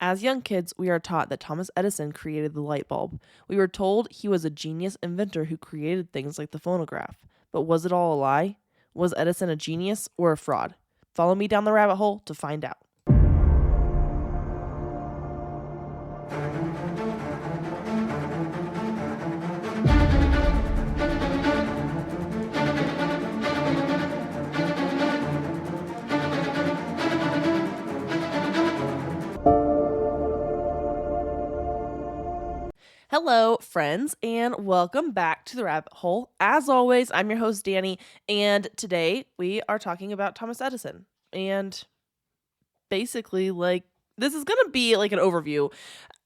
As young kids, we are taught that Thomas Edison created the light bulb. We were told he was a genius inventor who created things like the phonograph. But was it all a lie? Was Edison a genius or a fraud? Follow me down the rabbit hole to find out. Hello, friends, and welcome back to the rabbit hole. As always, I'm your host, Dani, and today we are talking about Thomas Edison. And basically, this is going to be like an overview.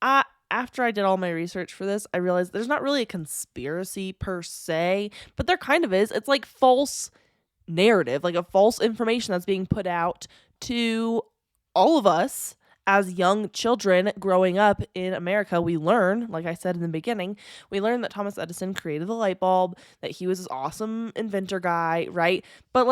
After I did all my research for this, I realized there's not really a conspiracy per se, but there kind of is. It's like false narrative, like a false information that's being put out to all of us as young children growing up in America. We learn, like I said in the beginning, we learn that Thomas Edison created the light bulb, that he was this awesome inventor guy, right? But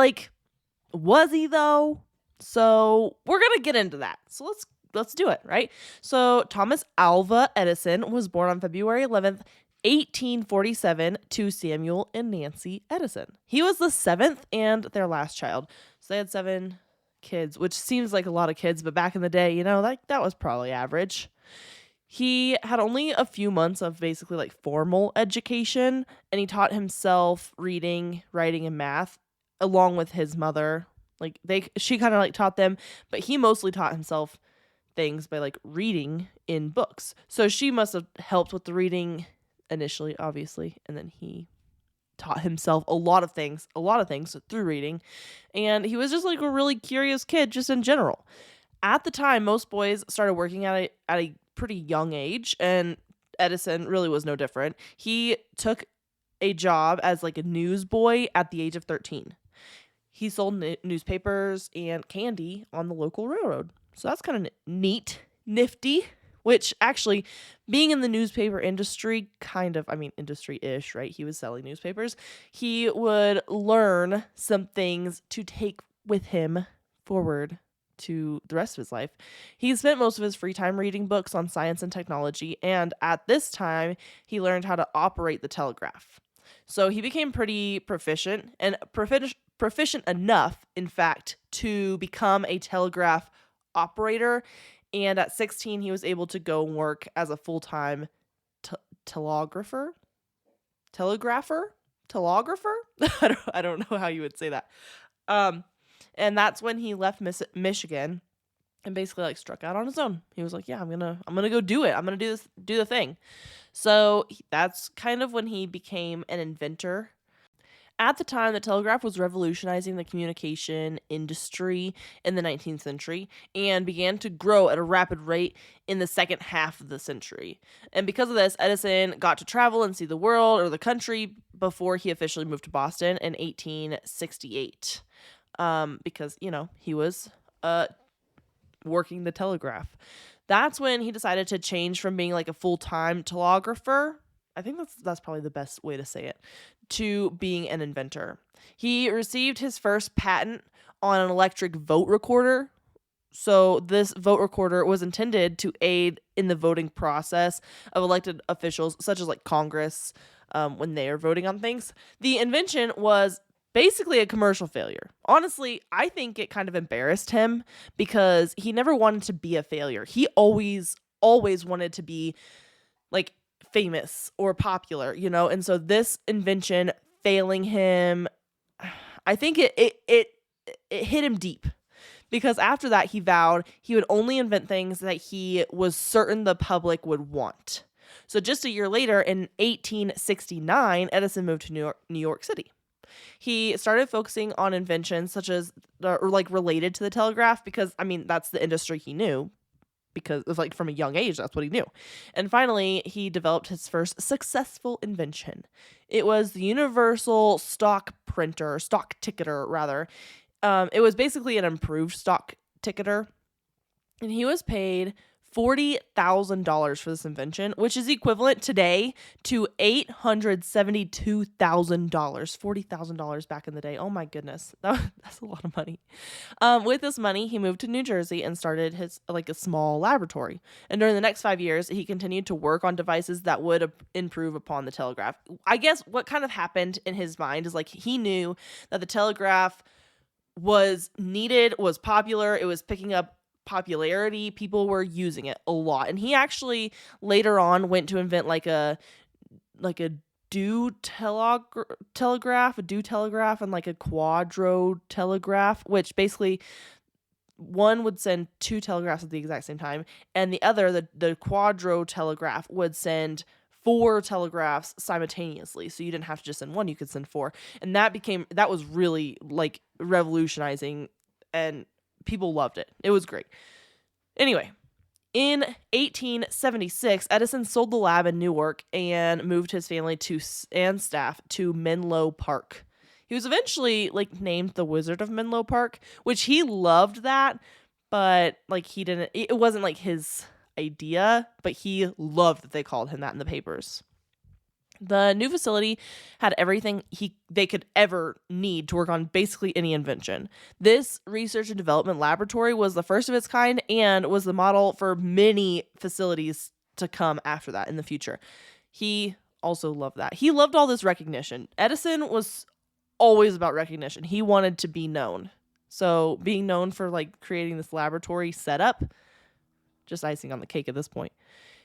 was he though? So we're going to get into that. So let's do it, right? So Thomas Alva Edison was born on February 11th, 1847 to Samuel and Nancy Edison. He was the seventh and their last child. So they had 7 kids, which seems like a lot of kids, but back in the day, that was probably average. He had only a few months of basically like formal education, and he taught himself reading, writing, and math along with his mother. She kind of like taught them, but he mostly taught himself things by like reading in books. So she must have helped with the reading initially, obviously, and then he taught himself a lot of things through reading. And he was just like a really curious kid just in general. At the time, most boys started working at a pretty young age, and Edison really was no different. He took a job as like a newsboy at the age of 13. He sold newspapers and candy on the local railroad. So that's kind of neat, nifty, which actually being in the newspaper industry, industry-ish, right? He was selling newspapers. He would learn some things to take with him forward to the rest of his life. He spent most of his free time reading books on science and technology, and at this time, he learned how to operate the telegraph. So he became pretty proficient enough, in fact, to become a telegraph operator. And at 16, he was able to go and work as a full-time telegrapher. I don't know how you would say that. And that's when he left Michigan and basically like struck out on his own. He was like, yeah, I'm gonna go do it. I'm gonna do the thing. So that's kind of when he became an inventor. At the time, the telegraph was revolutionizing the communication industry in the 19th century and began to grow at a rapid rate in the second half of the century. And because of this, Edison got to travel and see the world or the country before he officially moved to Boston in 1868. Because, he was working the telegraph. That's when he decided to change from being like a full-time telegrapher, I think that's probably the best way to say it, to being an inventor. He received his first patent on an electric vote recorder. So this vote recorder was intended to aid in the voting process of elected officials, such as like Congress, when they are voting on things. The invention was basically a commercial failure. Honestly, I think it kind of embarrassed him because he never wanted to be a failure. He always wanted to be like famous or popular, and so this invention failing him, I think it hit him deep, because after that he vowed he would only invent things that he was certain the public would want. So just a year later, in 1869, Edison moved to New York City. He started focusing on inventions such as related to the telegraph, because that's the industry he knew, because it was like from a young age, that's what he knew. And finally, he developed his first successful invention. It was the universal stock ticketer, rather. It was basically an improved stock ticketer, and he was paid $40,000 for this invention, which is equivalent today to $872,000. $40,000 back in the day. Oh my goodness. That's a lot of money. With this money, he moved to New Jersey and started his a small laboratory. And during the next 5 years, he continued to work on devices that would improve upon the telegraph. I guess what kind of happened in his mind is he knew that the telegraph was needed, was popular, it was picking up popularity, people were using it a lot. And he actually later on went to invent a telegraph, and a quadro telegraph, which basically one would send two telegraphs at the exact same time, and the other, the quadro telegraph, would send 4 telegraphs simultaneously. So you didn't have to just send one, you could send 4. And that was really revolutionizing, and people loved it. It was great. Anyway, in 1876, Edison sold the lab in Newark and moved his family and staff to Menlo Park. He was eventually named the Wizard of Menlo Park, which he loved that, but he didn't. It wasn't his idea, but he loved that they called him that in the papers. The new facility had everything they could ever need to work on basically any invention. This research and development laboratory was the first of its kind and was the model for many facilities to come after that in the future. He also loved that. He loved all this recognition. Edison was always about recognition. He wanted to be known. So being known for creating this laboratory setup, just icing on the cake at this point.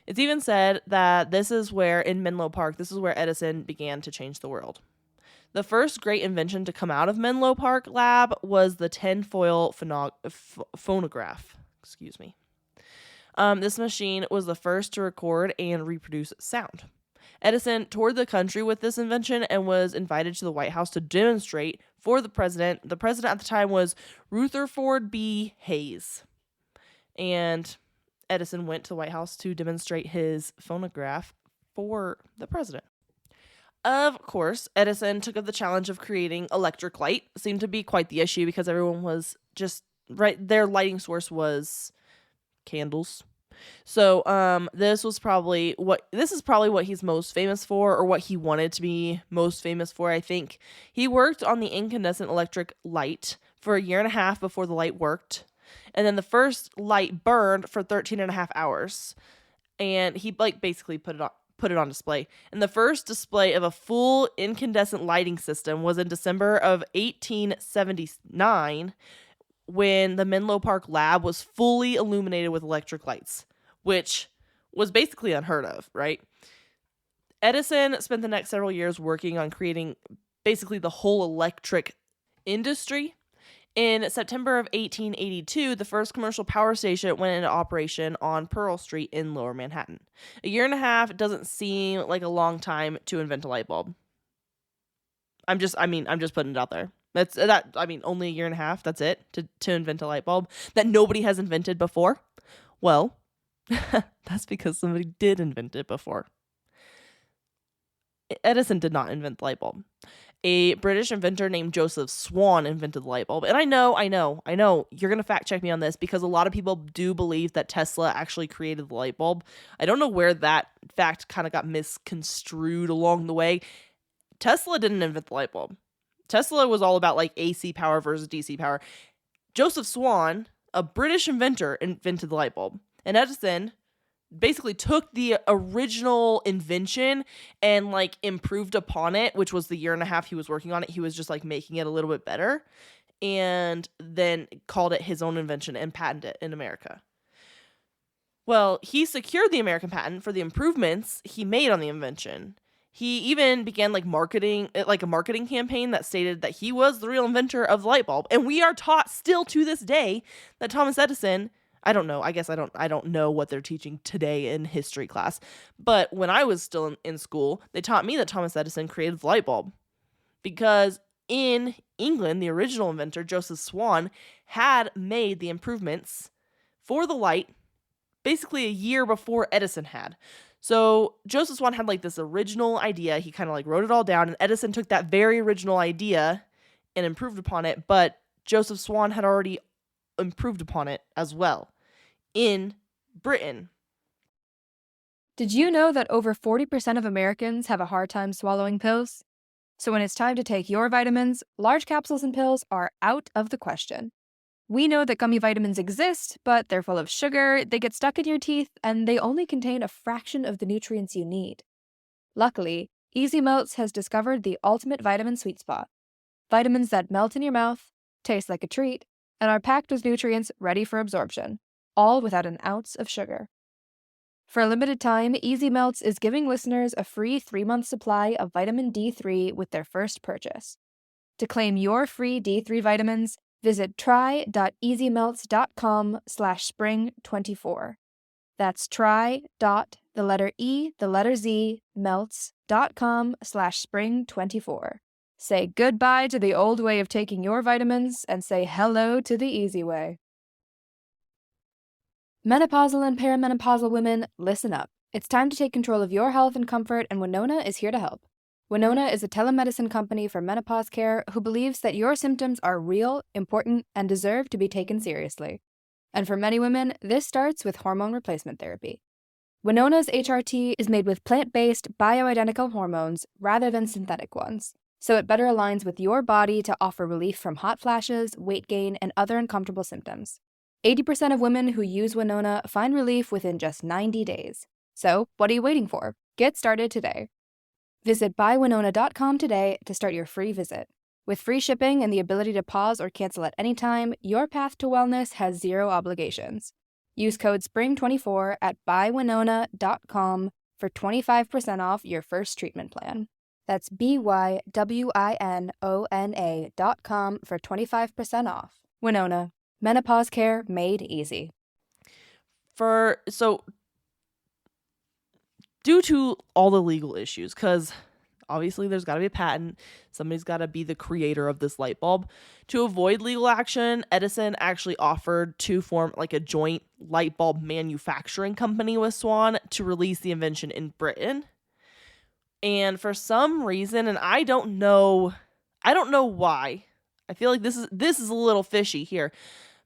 It's even said that in Menlo Park, this is where Edison began to change the world. The first great invention to come out of Menlo Park lab was the tinfoil phonograph. Excuse me. This machine was the first to record and reproduce sound. Edison toured the country with this invention and was invited to the White House to demonstrate for the president. The president at the time was Rutherford B. Hayes. And Edison went to the White House to demonstrate his phonograph for the president. Of course, Edison took up the challenge of creating electric light. It seemed to be quite the issue because everyone was just their lighting source was candles. So, this is probably what he's most famous for, or what he wanted to be most famous for. I think he worked on the incandescent electric light for a year and a half before the light worked. And then the first light burned for 13 and a half hours. And he basically put it on display. And the first display of a full incandescent lighting system was in December of 1879, when the Menlo Park lab was fully illuminated with electric lights, which was basically unheard of, right? Edison spent the next several years working on creating basically the whole electric industry. In September of 1882, the first commercial power station went into operation on Pearl Street in Lower Manhattan. A year and a half doesn't seem like a long time to invent a light bulb. I'm just putting it out there. Only a year and a half, that's it, to invent a light bulb that nobody has invented before. Well, that's because somebody did invent it before. Edison did not invent the light bulb. A British inventor named Joseph Swan invented the light bulb. And I know, you're going to fact check me on this, because a lot of people do believe that Tesla actually created the light bulb. I don't know where that fact kind of got misconstrued along the way. Tesla didn't invent the light bulb. Tesla was all about AC power versus DC power. Joseph Swan, a British inventor, invented the light bulb. And Edison basically took the original invention and improved upon it, which was the year and a half he was working on it. He was just making it a little bit better, and then called it his own invention and patented it in America. Well, he secured the American patent for the improvements he made on the invention. He even began a marketing campaign that stated that he was the real inventor of the light bulb. And we are taught still to this day that Thomas Edison, I don't know, I guess I don't know what they're teaching today in history class, but when I was still in school, they taught me that Thomas Edison created the light bulb, because in England, the original inventor, Joseph Swan, had made the improvements for the light basically a year before Edison had. So Joseph Swan had this original idea. He kind of wrote it all down, and Edison took that very original idea and improved upon it, but Joseph Swan had already improved upon it as well in Britain. Did you know that over 40% of Americans have a hard time swallowing pills? So when it's time to take your vitamins, large capsules and pills are out of the question. We know that gummy vitamins exist, but they're full of sugar, they get stuck in your teeth, and they only contain a fraction of the nutrients you need. Luckily, Easy Melts has discovered the ultimate vitamin sweet spot. Vitamins that melt in your mouth, taste like a treat, and are packed with nutrients ready for absorption, all without an ounce of sugar. For a limited time, Easy Melts is giving listeners a free 3-month supply of vitamin D3 with their first purchase. To claim your free D3 vitamins, visit try.easymelts.com/spring24. That's melts.com/spring24. Say goodbye to the old way of taking your vitamins and say hello to the easy way. Menopausal and perimenopausal women, listen up. It's time to take control of your health and comfort, and Winona is here to help. Winona is a telemedicine company for menopause care who believes that your symptoms are real, important, and deserve to be taken seriously. And for many women, this starts with hormone replacement therapy. Winona's HRT is made with plant-based, bioidentical hormones rather than synthetic ones, so it better aligns with your body to offer relief from hot flashes, weight gain, and other uncomfortable symptoms. 80% of women who use Winona find relief within just 90 days. So, what are you waiting for? Get started today. Visit buywinona.com today to start your free visit. With free shipping and the ability to pause or cancel at any time, your path to wellness has zero obligations. Use code SPRING24 at buywinona.com for 25% off your first treatment plan. That's BYWINONA.com for 25% off. Winona. Menopause care made easy. Due to all the legal issues, because obviously there's got to be a patent, somebody's got to be the creator of this light bulb. To avoid legal action, Edison actually offered to form like a joint light bulb manufacturing company with Swan to release the invention in Britain. And for some reason, and I don't know why, I feel like this is a little fishy here.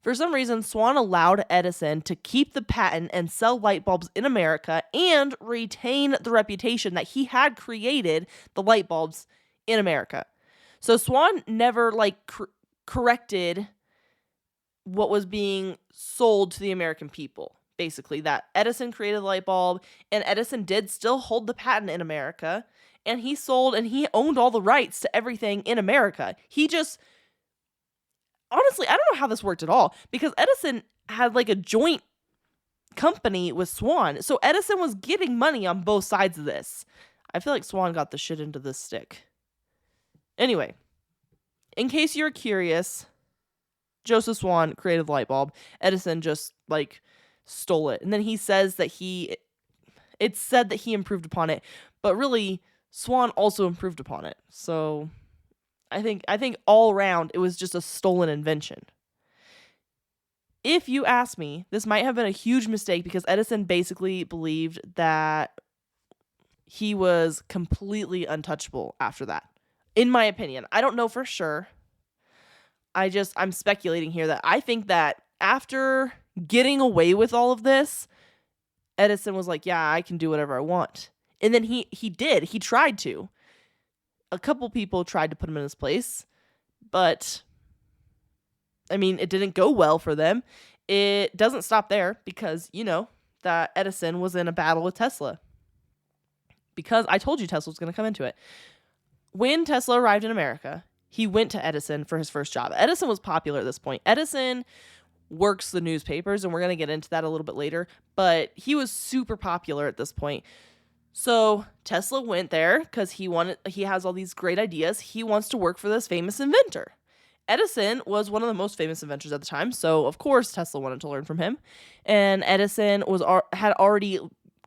For some reason, Swan allowed Edison to keep the patent and sell light bulbs in America and retain the reputation that he had created the light bulbs in America. So Swan never corrected what was being sold to the American people. Basically, that Edison created the light bulb, and Edison did still hold the patent in America, and he sold and he owned all the rights to everything in America. He just honestly, I don't know how this worked at all, because Edison had like a joint company with Swan. So Edison was getting money on both sides of this. I feel like Swan got the shit into this stick. Anyway, in case you're curious, Joseph Swan created the light bulb. Edison just stole it. And then he says that it's said that he improved upon it, but really Swan also improved upon it. So I think all around it was just a stolen invention. If you ask me, this might have been a huge mistake because Edison basically believed that he was completely untouchable after that. In my opinion, I don't know for sure. I'm speculating here that I think that after getting away with all of this, Edison was like, yeah, I can do whatever I want. And then he did. He tried to. A couple people tried to put him in his place, but I mean, it didn't go well for them. It doesn't stop there because, that Edison was in a battle with Tesla. Because I told you Tesla was going to come into it. When Tesla arrived in America, he went to Edison for his first job. Edison was popular at this point. Edison works the newspapers, and we're going to get into that a little bit later, but he was super popular at this point. So Tesla went there because he has all these great ideas. He wants to work for this famous inventor. Edison was one of the most famous inventors at the time, so of course Tesla wanted to learn from him. And Edison had already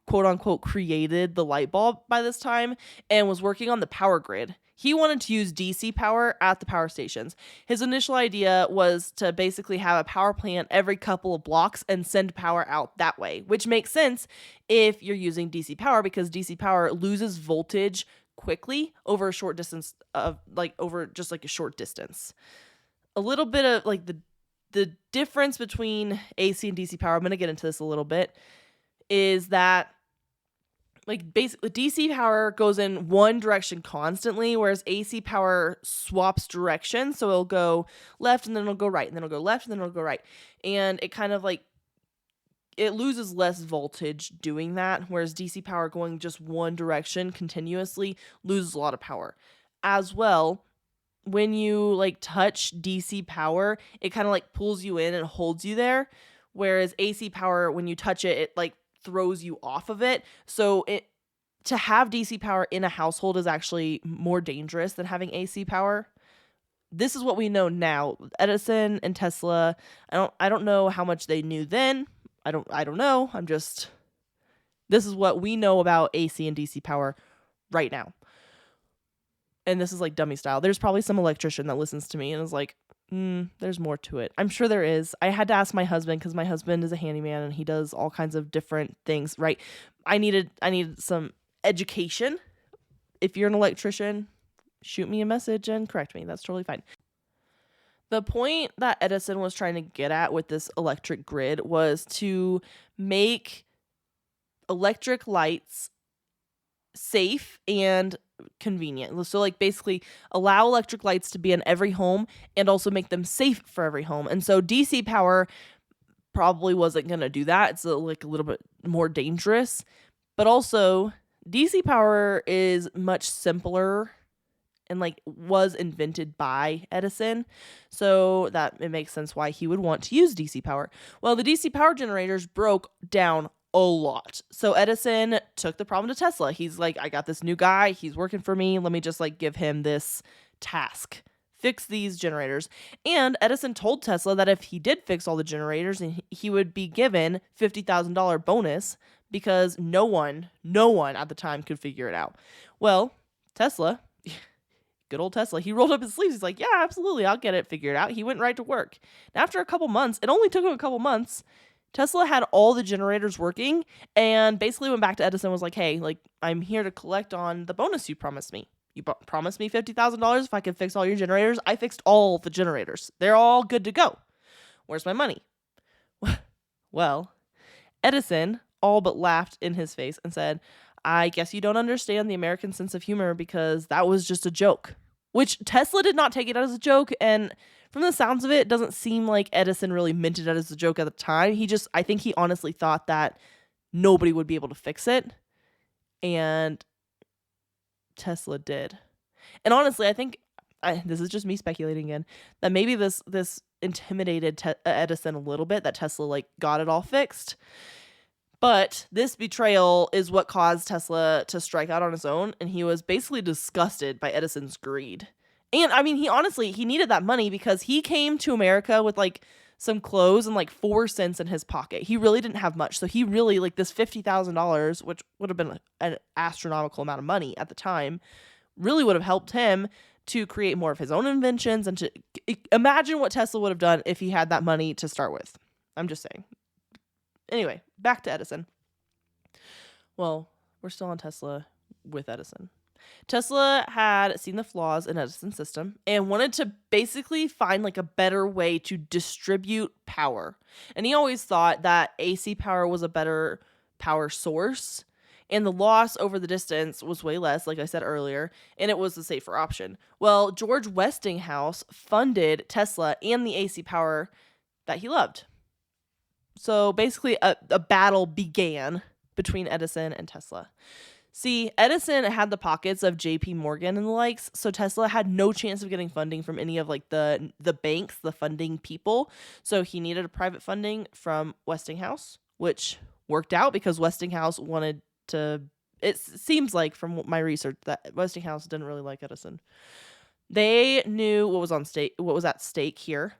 quote unquote created the light bulb by this time and was working on the power grid. He wanted to use DC power at the power stations. His initial idea was to basically have a power plant every couple of blocks and send power out that way, which makes sense if you're using DC power because DC power loses voltage quickly over a short distance of over just a short distance. A little bit of the the difference between AC and DC power, I'm going to get into this a little bit, is that like basically DC power goes in one direction constantly, whereas AC power swaps direction. So it'll go left and then it'll go right, and then it'll go left and then it'll go right. And it kind of like it loses less voltage doing that, whereas DC power going just one direction continuously loses a lot of power. As well, when you like touch DC power, it kind of like pulls you in and holds you there, whereas AC power, when you touch it, it like throws you off of it. So to have DC power in a household is actually more dangerous than having AC power. This is what we know now. Edison and Tesla, I don't know how much they knew then. I don't know. This is what we know about AC and DC power right now. And this is like dummy style. There's probably some electrician that listens to me and is like, there's more to it. I'm sure there is. I had to ask my husband because my husband is a handyman and he does all kinds of different things, right? I needed some education. If you're an electrician, shoot me a message and correct me. That's totally fine. The point that Edison was trying to get at with this electric grid was to make electric lights safe and convenient. So like basically allow electric lights to be in every home and also make them safe for every home. And so DC power probably wasn't going to do that. It's like a little bit more dangerous. But also DC power is much simpler and like was invented by Edison. So that it makes sense why he would want to use DC power. Well, the DC power generators broke down a lot. So Edison took the problem to Tesla. He's like, I got this new guy. He's working for me. Let me just like give him this task. Fix these generators. And Edison told Tesla that if he did fix all the generators, he would be given $50,000 bonus because no one at the time could figure it out. Well, Tesla, good old Tesla, he rolled up his sleeves. He's like, yeah, absolutely, I'll get it figured out. He went right to work. And after a couple months, it only took him a couple months, Tesla had all the generators working and basically went back to Edison and was like, hey, like, I'm here to collect on the bonus you promised me. You promised me $50,000 if I could fix all your generators. I fixed all the generators. They're all good to go. Where's my money? Well, Edison all but laughed in his face and said, I guess you don't understand the American sense of humor because that was just a joke. Which Tesla did not take it as a joke, and from the sounds of it, it doesn't seem like Edison really meant it as a joke at the time. I think he honestly thought that nobody would be able to fix it, and Tesla did. And honestly, I think, this is just me speculating again, that maybe this intimidated Edison a little bit, that Tesla like got it all fixed. But this betrayal is what caused Tesla to strike out on his own, and he was basically disgusted by Edison's greed. And I mean, he needed that money because he came to America with like some clothes and like 4 cents in his pocket. He really didn't have much. So he really, like, this $50,000, which would have been an astronomical amount of money at the time, really would have helped him to create more of his own inventions and to imagine what Tesla would have done if he had that money to start with. I'm just saying. Anyway, back to Edison. Well, we're still on Tesla with Edison. Tesla had seen the flaws in Edison's system and wanted to basically find like a better way to distribute power. And he always thought that AC power was a better power source and the loss over the distance was way less, like I said earlier, and it was the safer option. Well, George Westinghouse funded Tesla and the AC power that he loved. So basically a battle began between Edison and Tesla. See, Edison had the pockets of JP Morgan and the likes, so Tesla had no chance of getting funding from any of like the banks, the funding people. So he needed a private funding from Westinghouse, which worked out because Westinghouse wanted to, it seems like from my research that Westinghouse didn't really like Edison. They knew what was at stake here.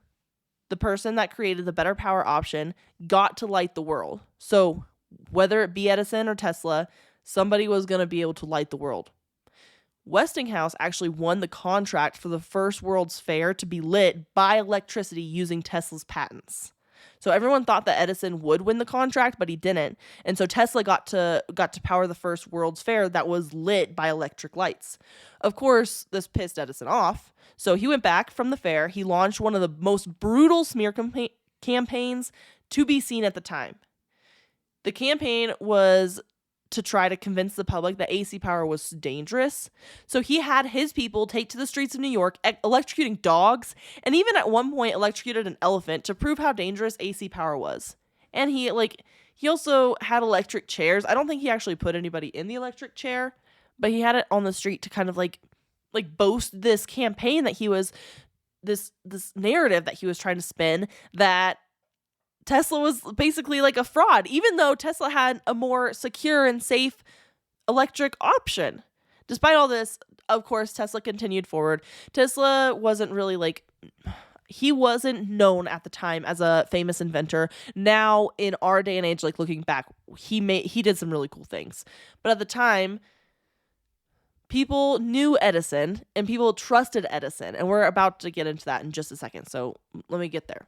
The person that created the better power option got to light the world. So whether it be Edison or Tesla, somebody was going to be able to light the world. Westinghouse actually won the contract for the first World's Fair to be lit by electricity using Tesla's patents. So everyone thought that Edison would win the contract, but he didn't. And so Tesla got to power the first World's Fair that was lit by electric lights. Of course, this pissed Edison off. So he went back from the fair. He launched one of the most brutal smear campaigns to be seen at the time. The campaign was to try to convince the public that AC power was dangerous. So he had his people take to the streets of New York, electrocuting dogs, and even at one point electrocuted an elephant to prove how dangerous AC power was. And he also had electric chairs. I don't think he actually put anybody in the electric chair, but he had it on the street to kind of like boast this campaign that he was this narrative that he was trying to spin, that Tesla was basically like a fraud, even though Tesla had a more secure and safe electric option. Despite all this, of course, Tesla continued forward. Tesla wasn't really he wasn't known at the time as a famous inventor. Now, in our day and age, looking back, he did some really cool things. But at the time, people knew Edison and people trusted Edison. And we're about to get into that in just a second. So let me get there.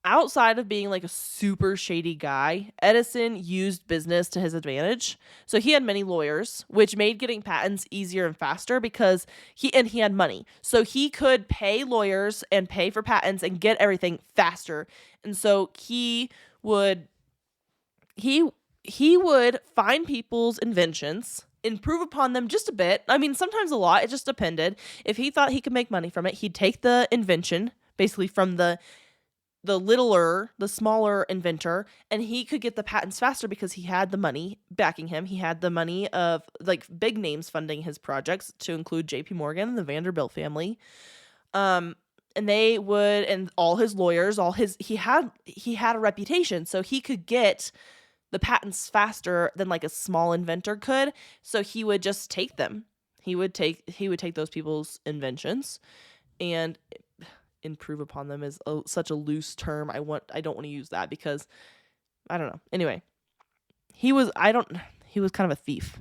Outside of being a super shady guy, Edison used business to his advantage. So he had many lawyers, which made getting patents easier and faster because he had money. So he could pay lawyers and pay for patents and get everything faster. And so he would find people's inventions, improve upon them just a bit. I mean, sometimes a lot. It just depended. If he thought he could make money from it, he'd take the invention basically from the smaller inventor, and he could get the patents faster because he had the money backing him. He had the money of big names funding his projects, to include JP Morgan and the Vanderbilt family. And all his lawyers, he had a reputation, so he could get the patents faster than a small inventor could. So he would just take them. He would take those people's inventions and improve upon them is such a loose term. I don't want to use that because I don't know. Anyway, he was kind of a thief.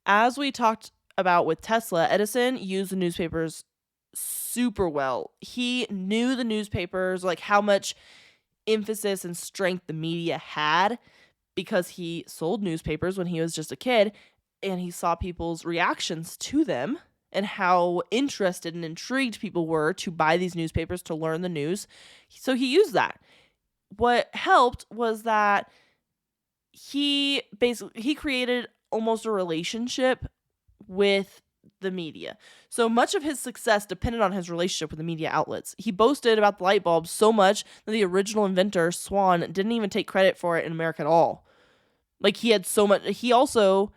As we talked about with Tesla, Edison used the newspapers super well. He knew the newspapers, how much emphasis and strength the media had, because he sold newspapers when he was just a kid, and he saw people's reactions to them and how interested and intrigued people were to buy these newspapers to learn the news. So he used that. What helped was that he created almost a relationship with the media. So much of his success depended on his relationship with the media outlets. He boasted about the light bulb so much that the original inventor, Swan, didn't even take credit for it in America at all. He had so much. He also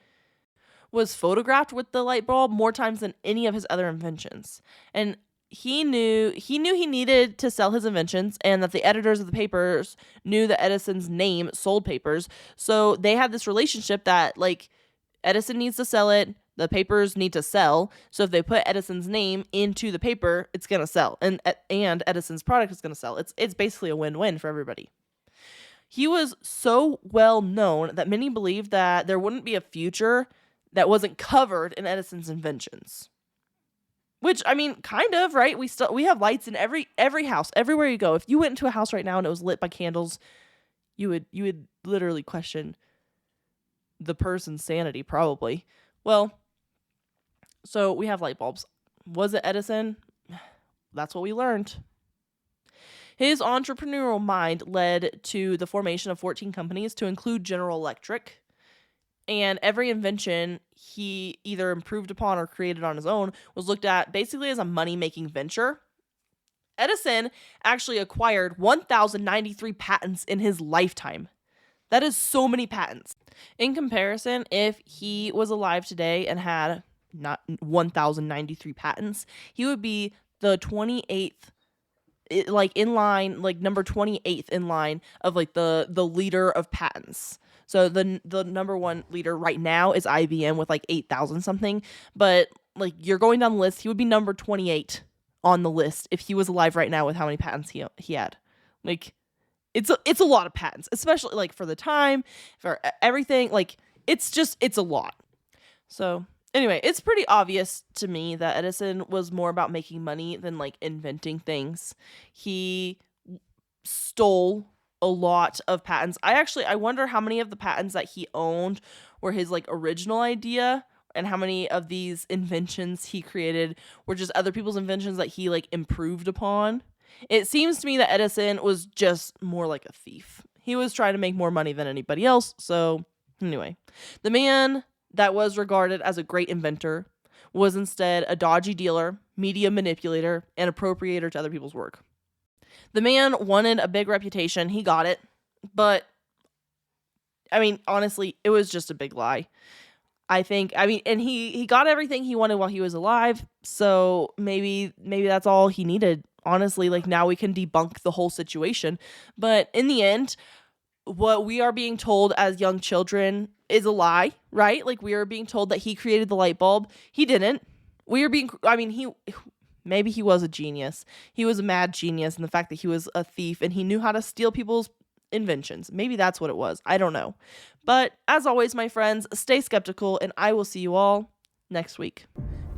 was photographed with the light bulb more times than any of his other inventions. And he knew he needed to sell his inventions, and that the editors of the papers knew that Edison's name sold papers. So they had this relationship that Edison needs to sell it, the papers need to sell. So if they put Edison's name into the paper, it's going to sell, and Edison's product is going to sell. It's basically a win-win for everybody. He was so well known that many believed that there wouldn't be a future that wasn't covered in Edison's inventions. Which, I mean, kind of, right? We have lights in every house, everywhere you go. If you went into a house right now and it was lit by candles, you would literally question the person's sanity, probably. Well, so we have light bulbs. Was it Edison? That's what we learned. His entrepreneurial mind led to the formation of 14 companies, to include General Electric. And every invention he either improved upon or created on his own was looked at basically as a money-making venture. Edison actually acquired 1,093 patents in his lifetime. That is so many patents. In comparison, if he was alive today and had not 1,093 patents, he would be the 28th, in line, number 28th in line of the leader of patents. So the number one leader right now is IBM with 8,000 something, but you're going down the list, he would be number 28 on the list if he was alive right now with how many patents he had. It's a lot of patents, especially for the time, for everything. It's a lot. So anyway, it's pretty obvious to me that Edison was more about making money than inventing things. He stole a lot of patents. I wonder how many of the patents that he owned were his like original idea, and how many of these inventions he created were just other people's inventions that he like improved upon. It seems to me that Edison was just more like a thief. He was trying to make more money than anybody else. So, anyway, the man that was regarded as a great inventor was instead a dodgy dealer, media manipulator, and appropriator to other people's work. The man wanted a big reputation. He got it. But, I mean, honestly, it was just a big lie. And he got everything he wanted while he was alive. So maybe that's all he needed. Honestly, like now we can debunk the whole situation. But in the end, what we are being told as young children is a lie, right? Like we are being told that he created the light bulb. He didn't. Maybe he was a genius. He was a mad genius in the fact that he was a thief and he knew how to steal people's inventions. Maybe that's what it was. I don't know. But as always, my friends, stay skeptical and I will see you all next week.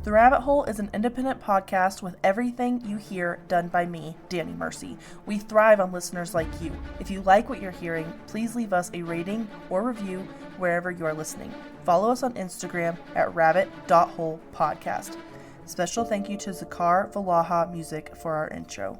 The Rabbit Hole is an independent podcast with everything you hear done by me, Dani Mercy. We thrive on listeners like you. If you like what you're hearing, please leave us a rating or review wherever you are listening. Follow us on Instagram at rabbit.holepodcast. Special thank you to Zakar Valaha Music for our intro.